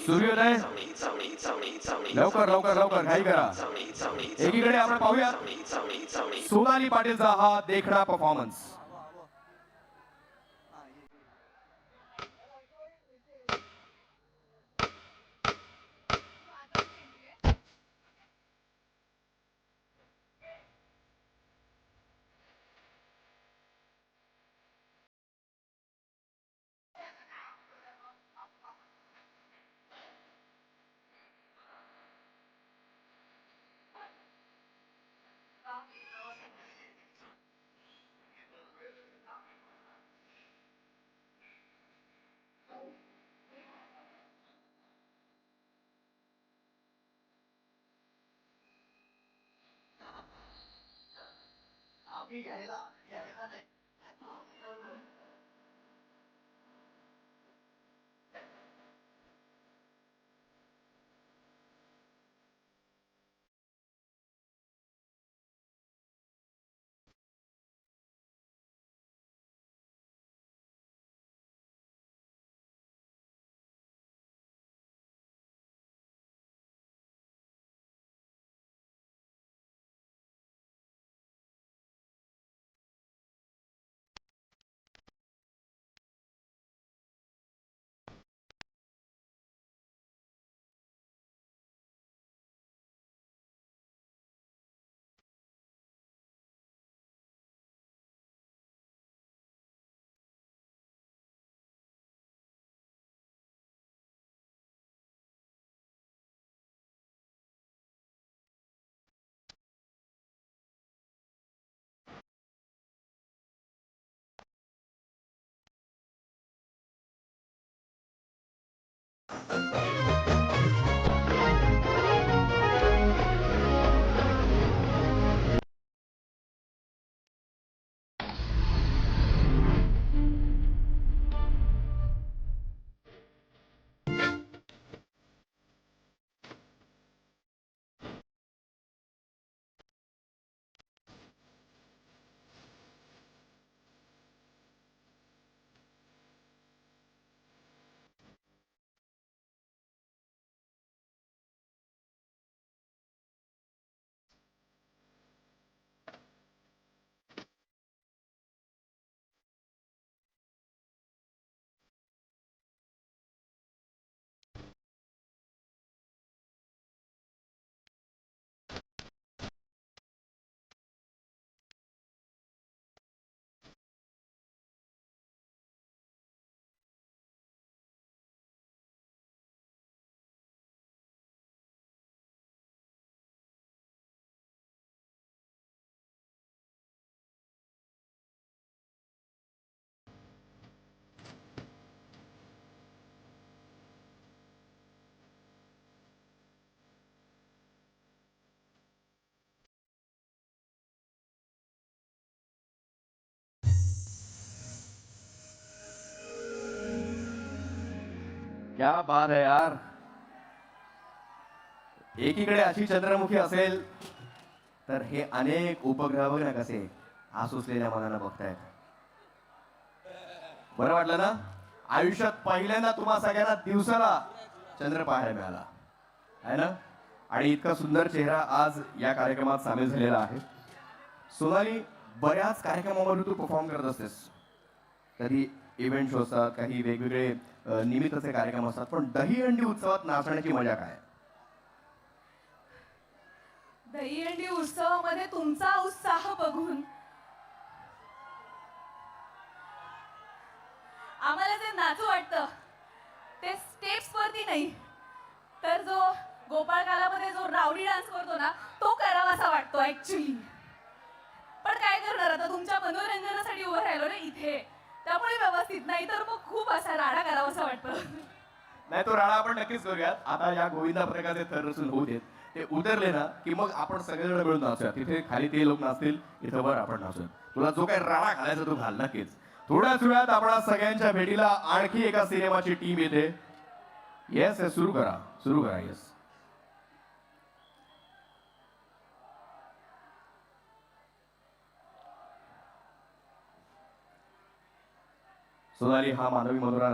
सूर्योदय लवकर लवकर लवकर घाई करा. एकीकडे आपण पाहूया सोनाली पाटीलचा हा देखणा परफॉर्मन्स. क्या बात है यार. एकीकडे अशी चंद्रमुखी असेल तर हे अनेक उपग्रह बघ ना कसे आसुसलेल्या मनानं बघतायत. बरं वाटलं ना. आयुष्यात पहिल्यांदा तुम्हा सगळ्यांना दिवसाला चंद्र पाहायला मिळाला आहे ना. आणि इतका सुंदर चेहरा आज या कार्यक्रमात सामील झालेला आहे. सोनाली, बऱ्याच कार्यक्रमामध्ये तू परफॉर्म करत असतेस. कधी इव्हेंट शो असतात, काही वेगवेगळे निमित्ताचे कार्यक्रम असतात, पण दहीहंडी उत्सवात नाचण्याची मजा काय? दहीहंडी उत्सवामध्ये तुमचा उत्साह बघून आम्हाला जे नाचू वाटतं ते स्टेप्स वरती नाही तर जो गोपाळकालामध्ये जो रावडी डान्स करतो ना तो करावासा वाटतो ऍक्च्युली. पण काय करणार, आता तुमच्या मनोरंजनासाठी उभं राहिलो ना इथे, त्यामुळे व्यवस्थित नाही तर मग खूप असा राडा करावासा वाटतं. नाही, तो राडा आपण नक्कीच करूयात. आता या गोविंदा प्रकारचे थर रचून होऊ देत, ते उतरले ना की मग आपण सगळेजण मिळून नाचूया. तिथे खाली ते लोक नाचतील, इथं वर आपण नाचूया. तुला जो काही राडा घालायचा तो घाल नक्कीच. थोड्याच वेळात आपणा सगळ्यांच्या भेटीला आणखी एका सिनेमाची टीम येते. येस, सुरू करा, सुरू करा. येस. सोनाली हा मानवी मनोरा